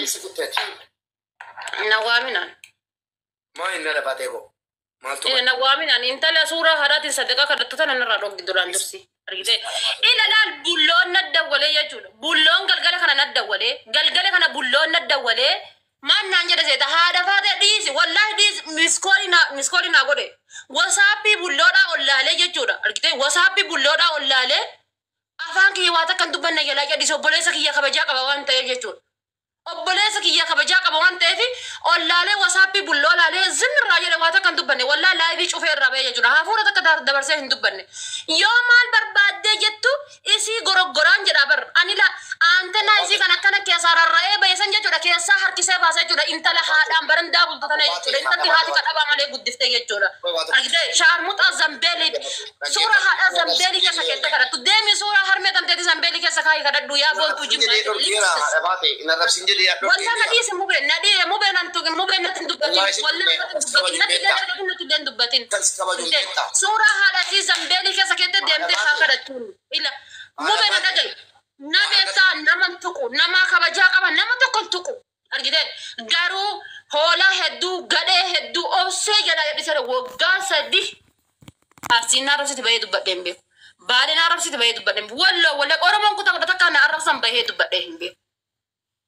مالي سكتت نوامنا ما إننا باتيكو ما إيه نوامنا أنت لا صورة هرات صدقة كرت تنا نرى دوران درسي أرجع إلا لا بولون ندوّله يجول بولون قال خنا ندوّله قال خنا بولون ندوّله ما نانجر زيت هذا فاده ديس والله ديس مسكولينا غودي وسابي بولودا ولا له يجول أرجع وسابي بولودا ولا له أفان كي واتا كان دبنا يلا يا ديس وبوليس كي يخبجا كبوان تيجول obboleessa kiyya kabajaa qaba waan ta'eef ollaalee wasaappii bulloolaalee zimirraa jedhe waata kan dubbanne wallaa laayivii cufee irraa ba'ee jechuudha hafuura takka dabarsee hin dubbanne yoo maal barbaaddee jettu isii goroggoraan jedha bar ani la aantenaa isii kan akkana keessaa rarra'ee bayesan jechuudha keessaa harkisee baasee jechuudha intala haadhaan barandaa bultotana jechuudha intalti haati kadhabaa malee guddiftee jechuudha argitee shaarmuxaa zambeelii suura haadhaa zambeelii keessa keessa kadhattu deemi suura harmee tanteeti zambeelii keessa kaayii kadhadhu yaa boontuu jimmaa والله ناديس مو بين أنتو مو بين الدبتين والله نادي الدبتين سورة هذا في زمبلي كذا كده دمت هكذا تون إلا مو بين نادي نبي تا نمن تكو نما كبجا كمان نما تكون تكو أرجع غارو هولا هدو غده هدو أو سيجلا يبصر وغاس دي أسينا رأسي تبعي دبتين بيو بعدين رأسي تبعي دبتين ولا أورمان كتاك تكان رأسام بيه دبتين بيو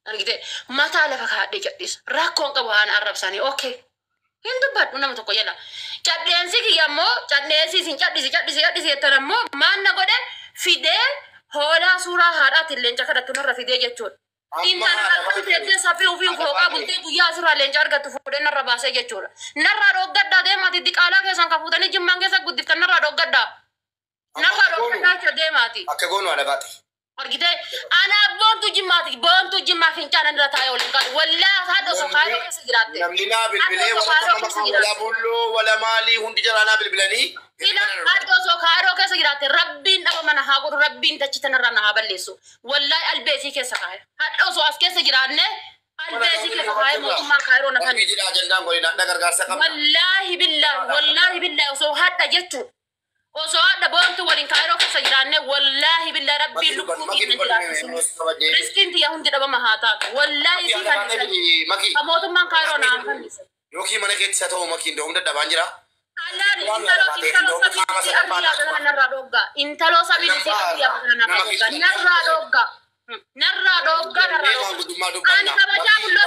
أرجع ما تعرف هذا جديس راكون كبوان عرب ساني أوكي هندو بدو نام تقول يلا جديانسي كيامو جديانسي جديسي يترمو ما نقول فيدي هولا سورة هذا تلين جاكرا تنور فيدي جتون إن أنا فيدي سافي وفي فوقا بنتي بيا سورة لين جارك تفودي نرى باسة جتون نرى روغدا ده ما تديك على كيسان كفودني جمانك سكودي كنرى روغدا نرى روغدا كده ما تي أكيدون ولا باتي أرجع أنا بنتو جمّا فين كان أنا تايو لكان ولا هذا سخايرو كسجرات نملنا بالبلي ولا بولو ولا مالي هندي جرانا بالبلاني إلا هذا سخايرو كسجرات ربين أبو من هاقول ربين تجتنا رنا هبلسو ولا البيتي كسخاير هذا سو أسكت سجرانه البيتي كسخاير ما خايرو نفهم والله بالله سو هذا جتو وسواء دبونتو ولين كايرو كسجرانه والله بالله ربي لكم رزقين تي يهون جدبا مهاتا والله سي كان اموت من كايرو نام يوكي من كيت ساتو ماكين دوم دبا انجرا intalo sabi si ya narra dogga ani kabaja bullo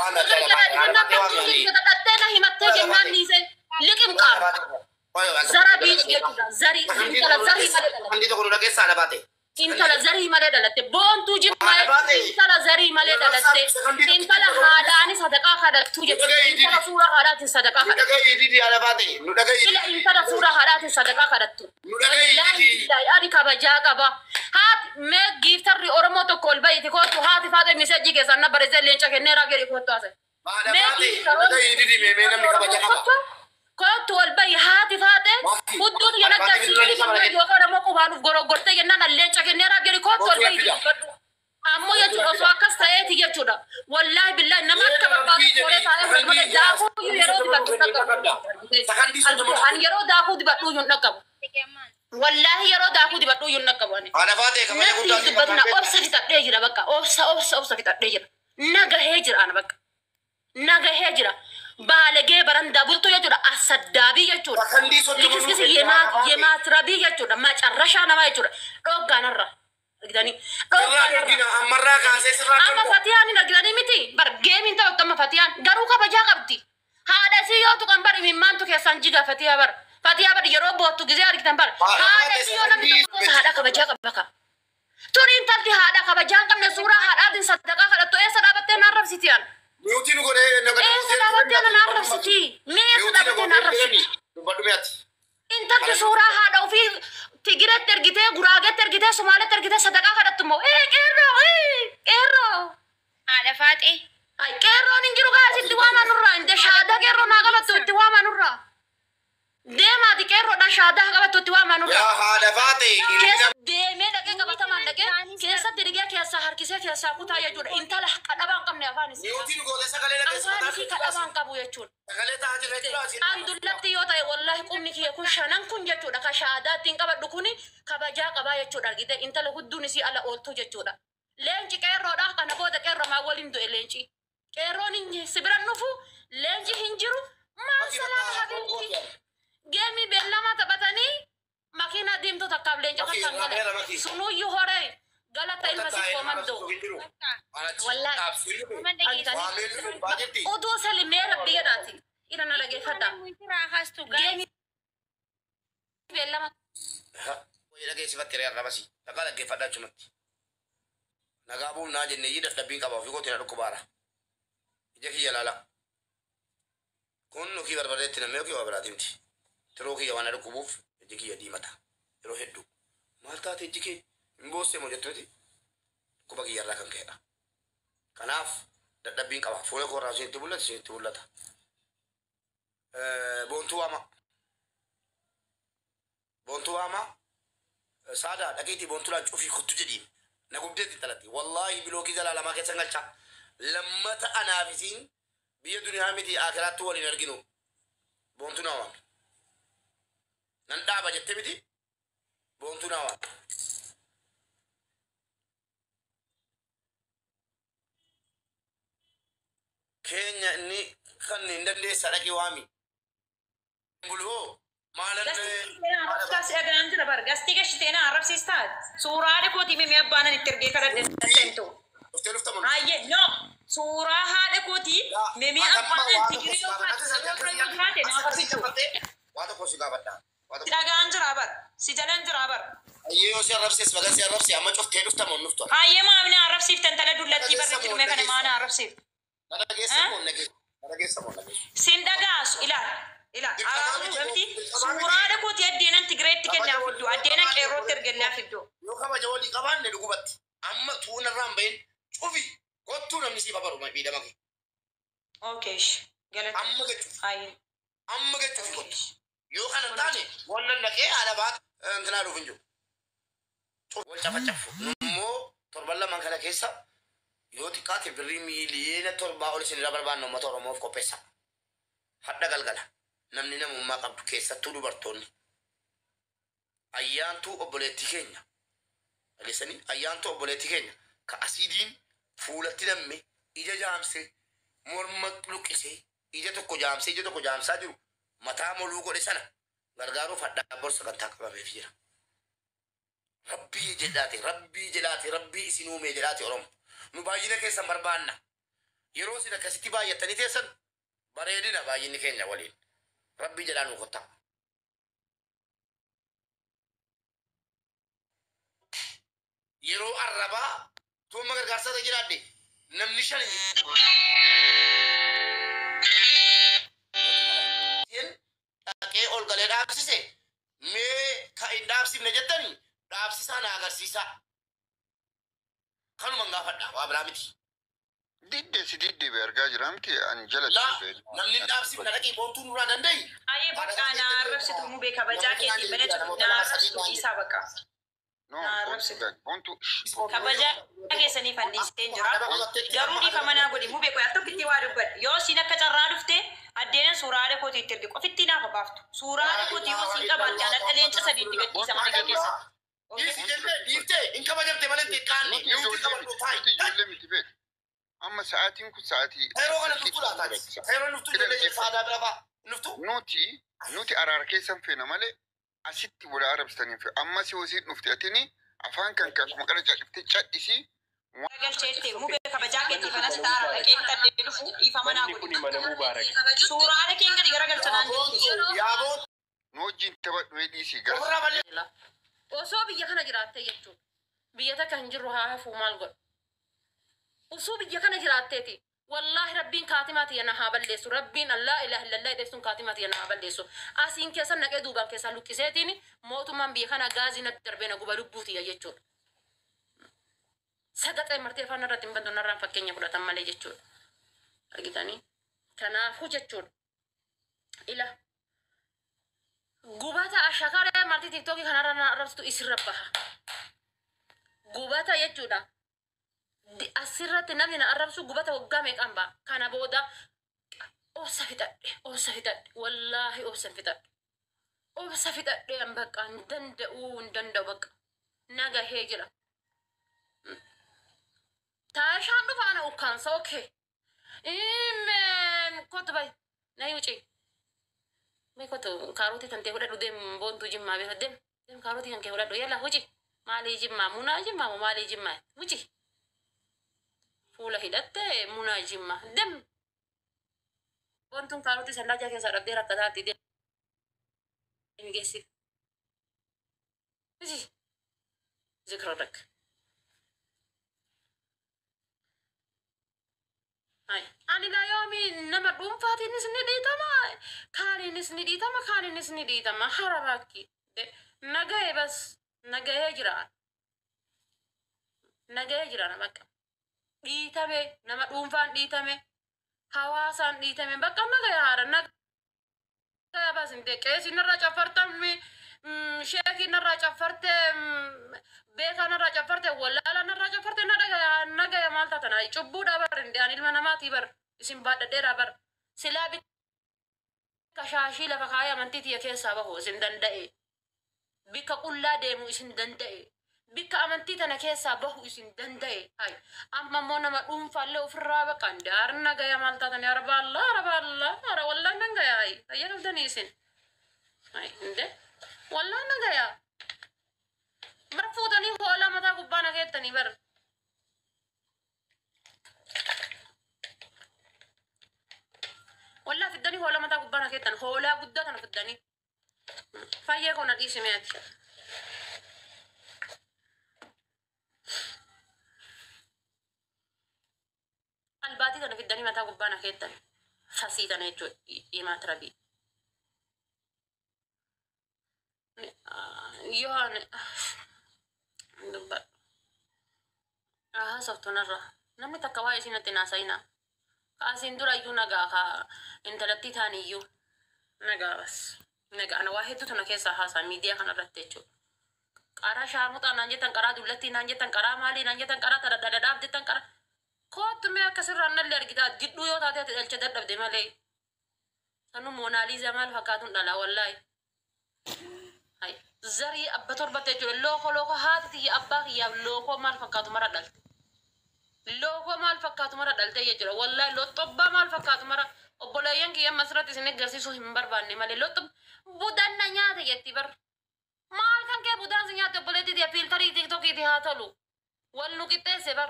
tena himatte gennan ni se likim qar zara beach getuda zari intala zari andi to kono dage sala bate intala zari male dalate bon tuji male intala zari male dalate intala hadani sadaqa khadatu je intala sura hadati sadaqa khadatu idi ala bate nu daga ila intala sura hadati sadaqa khadatu nu daga idi ani kabaja kaba hat me giftarri oromo to kolbayti ko to hati fade message ke sanna bareze lencha ke nera geri ko to ase me daga idi me nam kabaja kaba كنت والبي هاتي فاتي ودود ينقى سيدي من يوكا رموكو بانو غرغرتي ينانا اللينشا كنيرا بيري كنت والبي أمو يجو أسواكا سايتي يجو والله بالله نمات كبابا كوري فايا فلما داكو يرو دي بطو نقب أن يرو داكو دي بطو ينقب والله يرو داكو دي بطو ينقب أنا فاتي كمان نسي دبتنا أوبسا في تقديجر بكا أوبسا في تقديجر نغا هجر أنا بكا نغا هجر بالغي برندا بلتو يجودا أصدابي يجودا لكس يمات ربي يجودا ما ترشا نما يجودا روغا نرى أجداني أمرا كاسس أما فاتيان أجداني متي بر جيم إنت وقت ما فاتيان غروكا بجا قبتي هذا سيو تو كان بر ممان تو كسانجيغا فاتيا بر يروبو تو جزيار كتان بر هذا سيو نمي تو هذا كبجا قبكا توري إنت دي هذا كبجا كم نسورة هذا دين صدقة هذا تو إيه صدقة نعرف سيتيان ميوتي نقول إيه نقول سدابتنا نعرف ستي مية سدابتنا نعرف ستي انت كسورة هذا وفي تجرت ترجته غراغة ترجته سمالة ترجته صدقة هذا تمو كيرو على فاتي أي كيرو نيجرو كاسي دوما نورا إنت شهادة كيرو ناقبة توما نورا ديما دي كيرو دا شهادة ناقبة توما نورا يا هذا فاتي ديما دكين قبة تمان دكين كيسة ترجع كيسة هركيسة كيسة كوتا يجود انت له كأبان كم نافانيس ميوتي نقول سكالي لك أفانيسي كأبان كابو يجود سكالي تاجي رجلا andulatti yoo ta'e wallahi qumni kiyya kun shanan kun jechuudha ka shahaadaattiin qabadhu kuni kabajaa qabaa jechuudha argite intala hudduun isii ala ooltu jechuudha leenci qeerroodha kana booda qeerro maa waliin du'e leenci Keroon sibiran nufu leenji hinjiru maa salaam habiibti geemi beellama taphatanii makiina diimtuu takkaaf leenca takkaan gale sunuyyuu horee galata ilma si komandoo wallaahi oduu salimee rabbi jedhaati ina na dhageeffadha geemi beellama dhageessifatti reerra basi takka dhaggeeffadha achumatti nagaa buunaa jennee yi dadhabbiin qaba ofii kootiin dhukkubaara ija kiyya laala kun nukii barbadeetti namni yookiin waa biraati miti tiroo kiyya waan dhukkubuuf iji kiyya diimata yeroo hedduu maal taate iji kee hin boossee moo jettuuti dhukkuba kiyyarraa kan ka'edha kanaaf dadhabbiin qaba fuula koorraa isheetti mul'ata isheetti mul'ata boontuu waamaa saadaa dhaqiitii boontuudhaan cufii kottu jedhiin na gubdeetti talatti wallaahi bilookii jalaalamaa keessa galcha lammata anaafisiin biyya duniyaa miti akiraatti waliin arginu boontuu naa waan nan dhaaba jette miti boontuu naa waan keenya inni kan hin dandeessa dhaqi waami bulhoo Gasti agan jira bar gasti gashiteena arab sistat suuraa kooti mimi abbaanan itti ergee kara dandeettu ayye no suuraa haadha kooti mimi abbaanan tigiriyoo kaate na agarsiisu waata kosi gaafadha agan jira bar si jalan jira bar ayyee si arabsiis baga si arabsi amma cuftee dhufta mon nuftu ayye maamina arabsiiftan tala dullatti barri jirme kana maana arabsiif nadageessa mon sindagaas ila arabu damti suuraa kooti addeenan tigreetti kennaaf iddoo addeenan qeerrootti ergennaaf iddoo yoo kabaja walii qabaanne dhugubatti amma tuunarraan bahin cufi kottuu namni sii babaruma miidhama kee okay galata amma gachuuf kottu yoo kana taane wannan naqee alabaa intinaa dhuuf hin jiru wal cafacafu nummoo torban lamaan kana keessa yoo xiqqaate birrii miiliyeena torbaa ol isinirra barbaanne uummata oromoof qopheessa hadha galgala namni namummaa qabdu keessattuu dubartoonni ayyaantuu obboleetti keenya dhageessanii ayyaantuu obboleetti keenya ka asiidiin fuulatti namme ija jaamse morma luqqisee ija tokko jaamsaa jiru mataa moluu godhe sana gargaaruuf hadhaa borsa kan taaqabameef jira rabbii jedhaate rabbii isin uumee jedhaate oromo nu baay'ina keessan barbaanna yeroo isin akkasitti baay'attanii teessan bareedina baay'inni keenya waliin rabbii jedhaan ukotta yeroo arrabaa tuuma gargaarsata jiraadde namni shan dhaqee ol galee dhaabsise mee ka hin dhaabsifne jettanii dhaabsisaa na agarsiisa kanuma gaafadha waa biraa miti didde be argaa jira miti an jala namni dhaabsifna dhaqee boontuu nurraa danda'i ayye bakka na arrabsitu mu be kabajaa keetii mana na arrabsitu isaa bakka bontu kabajaa keessanii fanniisteen jira garuu dhiifa manaa godhi mu be qoyaa tokkitti waa dubbadha yoo siin akka carraa dhufte addeenan suuraa kooti itti ergi qofitti naafa baaftu suuraa kooti yoo siin qabaatte an akka leenca sadiitti gadhiisa mana kee keessa dhiiftee hin kabajamte malee xiqqaanni nuti kabajnu taayi amma sa'aatiin kun sa'aatii yeroo kana nuftu laataati yeroo nuftu ijoollee saadaa bira ba'a nuftu nuti araara keessan feena malee asitti wala arabsitaniif amma si hosiin dhufte atini afaan kan akkuma qara caccifte caddisi galcheette mu be kabajaa keetii fanas taara dhaqee tadhee dhufu dhiifa manaa godhi suuraa kee gadi garagalchanaan yaaboo nu wajjin taphadhu dhiisii gara osoo biyya kana jiraatte jechuudha biyya takka hin jirru haa hafuu maal godhu osoo biyya kana jiraatteeti wallahi rabbiin kaatimaati yana haa balleessu rabbiin allah ilaha illallah ideessuun kaatimaati yana haa balleessu asiin keessa naqee duubaan keessaa luqqiseetiin mootummaan biyya kana gaazii natti darbee na guba lubbuutiya jechuudha sagaxee martee afaan irratti hin bantu narraan fakkeenya fudhatan malee jechuudha argitanii kanaafuu jechuudha ila gubata ashakaree marti tiktookii kanarra na arrabsitu isirra baha gubata jechuudha asirratti namni na arrabsu gubata waggaa meeqaan ba'a kana booda obsa fixadhe wallaahi obsa fixadhe an bakka hin danda'u bakka nagahee jira taashaan dhufaana ukkaansa okay Kottu bayi. Na yuuci. Mee kottu kaarotii kan ta'e fudhadhu deem boontuu jimmaa beeka deem. Deem kaarotii kan kee fudhadhu yalla huci. Maalii jimmaa munaa jimmaa moo maalii jimmaa huci. Fuula hidhattee munaa jimmaa deem. Boontuun kaarotii sallaajaa keessaa dhabdee rakkataatti deem geessi. Huci. Zikra rakka. Ani la yoomi nama dhuunfaatiinis ni dhiitama kaaniinis ni dhiitama kaaniinis ni dhiitama hararaakki nagahee bas nagahee jira nama akka dhiitame nama dhuunfaan dhiitame hawaasaan dhiitame bakka nagahee haara nagahee bas hin qeessi narraa caffartammi sheekii narraa caffarte beekaa narraa caffarte wallaala narraa caffarte nagahee maal taatana cubbuudha bar hin dee'an ilma namaatii bar isin baadhadheeraa bar silaa bikka shaashii lafa kaayee amantii tiyya keessaa bahu isin danda'e bikka qullaa deemu isin danda'e bikka amantii tana keessaa bahu isin danda'e hay amma immoo nama dhuunfaallee ofirraa baqan daar nagaya maal taatan arbaallaa ara wallaan nagaya hay fayya qabdanii isin hay inde wallaan nagaya bar fuutanii hoolaa mataa gubbaa nageettanii bar والله في الدنيا ولا متى قبنا كيتن هولا قدتنا في الدنيا فايه كنا دي سمعت الباتي كنا في الدنيا متى قبنا كيتن خسيتنا يجو يما تربي يوهان دبر صفتنا الرا نمي تكواي سينا تناسينا Kaasin dura iyyuu nagaa kaa intalatti taan iyyuu nagaa bas nagaa ana waa hedduu tana keessaa haasaa miidiyaa kana irratti jechuudha. Qaraa shaamuxaa naan jettan qaraa dullattii naan jettan qaraa maalii naan jettan qaraa tadadadadaaf jettan qaraa kootu mee akkasirraan nallee argitaa jidduu yoo taatee ati dhalcha dadhabde malee sanu moonaaliizaa maal fakkaatuun dhalaa wallaahi. Zarii abba torbatti jechuudha looko haati tiyya abbaa kiyyaaf lookoo maal fakkaatu mara dhalte. Looko maal fakkaatu mara dhalte jechuudha wallahi loxxobbaa maal fakkaatu mara obboleeyyan kiyya masirratti isin agarsiisuu hin barbaanne malee loxxob budanna nyaate jetti bar maal kan kee budaan si nyaate obboleetti tiya fiiltarii tiktokiiti haa tolu wal nu qixxeesse bar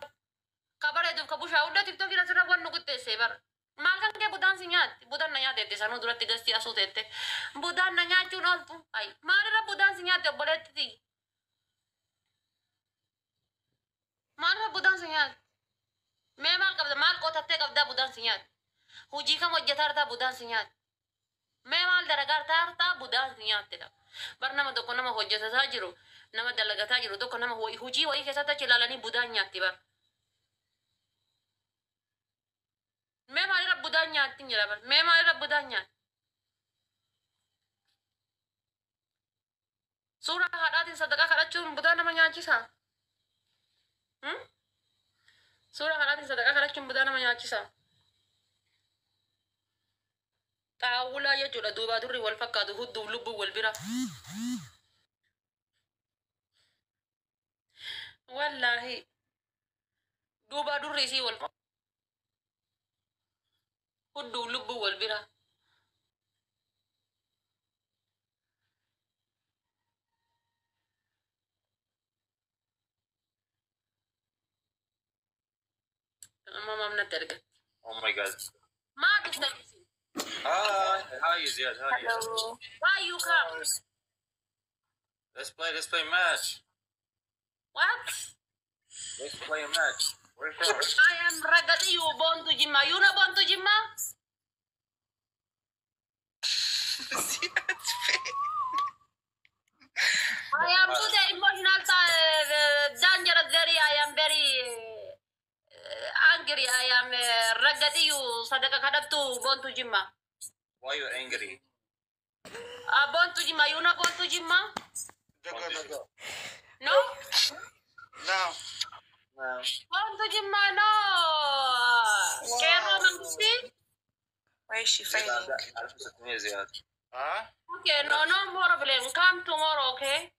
kabareeduuf ka bushaa hunda tiktokii asirra wal nu qixxeesse bar maal kan kee budaan si nyaate budanna nyaateette sanuu duratti gastii asuu teette budanna nyaachuun ooltu ay maalirra budaan si nyaate obboleetti ti maalirra budaan si nyaate mee maal qabda maal qotattee qabdaa budaan si nyaate hujii kam hojjetaa hartaa budaan si nyaate mee maal dalagaa hartaa budaan si nyaattedha bar nama tokko nama hojjetataa jiru nama dalagataa jiru tokko nama hujii wayii keessatti achi ilaalanii budaan nyaatti bar mee maalirra budaan nyaatti jira bar mee maalirra budaan nyaatti suuraa haadhaatiin sadaqaa kadhachuun budaan nama nyaachisaa Suuraa kanaatiin sadaqaa kadhachuun budaa nama nyaachisaa. Xaawulaa jechuudha duubaa durri wal fakkaatu hudduuf lubbuu wal bira. Wallaahi duubaa durri isii wal hudduuf lubbuu wal bira. Mama not that good. Oh my god. Ma, this Hi, Ziad. Hi. hello. Why you come? Let's play match. What? Let's play a match. Where from? I am Ragati, you born to Jimma. You not born to Jimma? I am today emotional, dangerous, I am very angry. I am Ragati, you Sadaka Kadatu, born to Jimma. Why you angry? Born to Jimma. You not born to Jimma? No? No. Born to Jimma, no. Kero Mangusti? Why is she fighting? Huh? Okay, no problem. Come tomorrow, okay?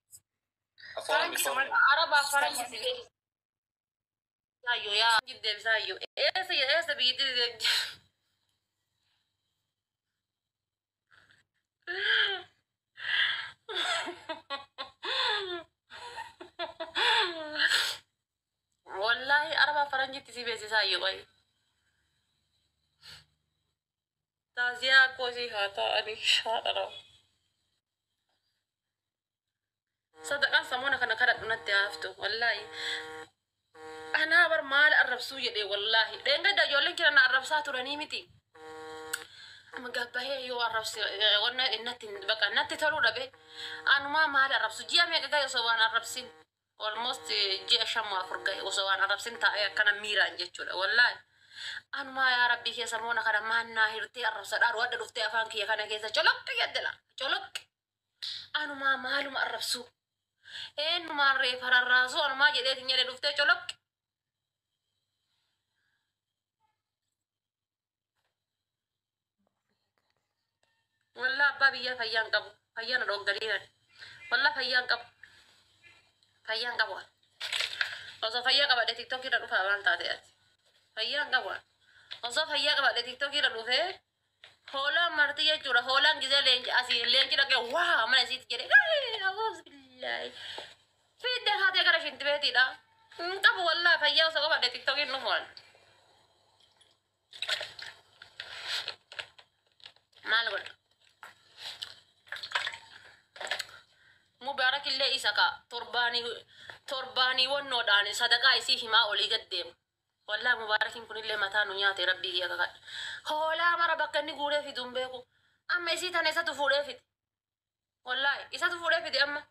I follow me. Arab, Saayyo yaa jiddeebi saayyo. Eessa biyyatti wallahi araba faranjitti si beeksisa saayyo baay'ee. Taasiyaa kosii haa ta'ani shaadhara. Sadaqaan samuuna kana kadhadhu natti haaftu wallahi. Anaa bar maal arrabsuu jedhee wallahi. Dheengadda ijoolleen kira na arrabsaa turanii miti. Amma gabbahee yoo arrabsi wanna innatti baqa natti toluu dhabe. Anumaa maal arrabsu ji'a meeqa gahe osoo waan arrabsin. Almost ji'a 5 gahe osoo waan arrabsin taa'ee akkana miiraan jechuudha wallahi. Anumaa yaa rabbii keessa moona kana maannaa hirtee arrabsadhaan wadda dhuftee afaan kiyya kana keessa coloqqi jettela coloqqi. Anumaa maaluma arrabsuu. Eenyumaan reefa rarraasuu anumaa jedheetiin jedhe dhuftee coloqqi. Wallah abbaa biyyaa fayyaan qabu. Fayyaan dhoggaliiran. Wallah fayyaan qabu. Fayyaan qabu. Osoo fayyaa qabadhe TikTok irra dhufaa waan taate ati. Fayyaan qabu. Osoo fayyaa qabadhe TikTok irra dhufee hoolaan marti jechuudha. Hoolaan gisee leenci asii leenci dhaqee waa mana isiitti jedhee awwaas billaahi. Fiiddee haatee gara shinti beetiidha. Qabu wallah fayyaa osoo qabadhe TikTok irra dhufuun. Maal godha? Mubaarak illee isa ka torbaanii wannoodhaan sadaqaa isii himaa olii gaddeemu. Wallah mubaarakiin kunillee mataa nu nyaate rabbii kiyya kakadha. Hoolaa mara bakka inni guuree fidu hin beeku. Amma isii tana isatu fuudhee fide. Wallahi isatu fuudhee fide amma.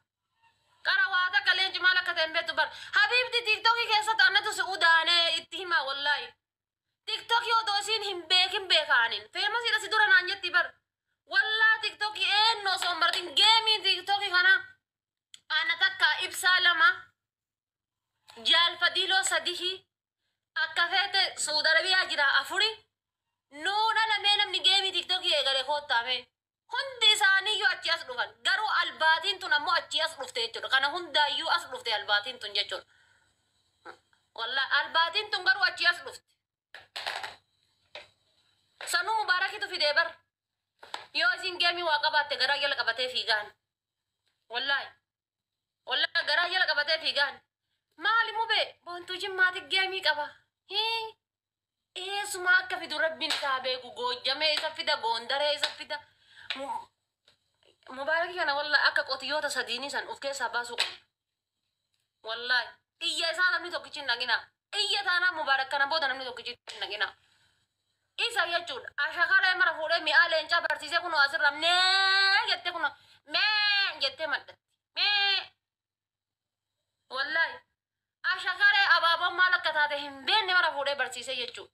Qara waa takka leenci maal akka ta'e beektu bara. Habiibti tiktokii keessatti annatu si udaanee itti himaa wallahi. Tiktokii otoo isiin hin beekin beekaanin. Feemasiidha si dura naan jetti bara. Wallah tiktokii eenyoo osoo hin baratin geemii tiktokii kana. Ana takka ibsaa lama jaalfadiloo sadihi akka feete Saudi Arabiyaa jira 4 nuuna lamee namni geemii tiktokii eegale koottaame hundi isaaniiyyuu achi as dhufan garuu albaatiin tun ammoo achi as dhufte jechuudha kana hundaayyuu as dhufte albaatiin tun jechuudha wallahi albaatiin tun garuu achi as dhufte sanuu mubaarakitu fidee bar yoo isin geemii waa qabaatte garaa jala qabatee fiigaan wallahi والله قرا يلا قبته في قان مالي مو بي بونتو جماتك جامي قبا هي ايه سماك في ربي نتابع جو جمع يسفيدا غوندره يسفيدا مبارك انا والله اكا قوتيوتا سديني سن اوكي سباسو والله ايه سانا نمني توكيچين نغينا ايه تانا مبارك كان بودا نمني توكيچين نغينا isa jechuun ashakara mara fuudhee mi'a leencaa barsiisee kun asirra nee jettee kun mee jettee maddatti mee wallahi ashakara abaabon maal akka taate hin beekne mara fuudhee barsiisee jechuudha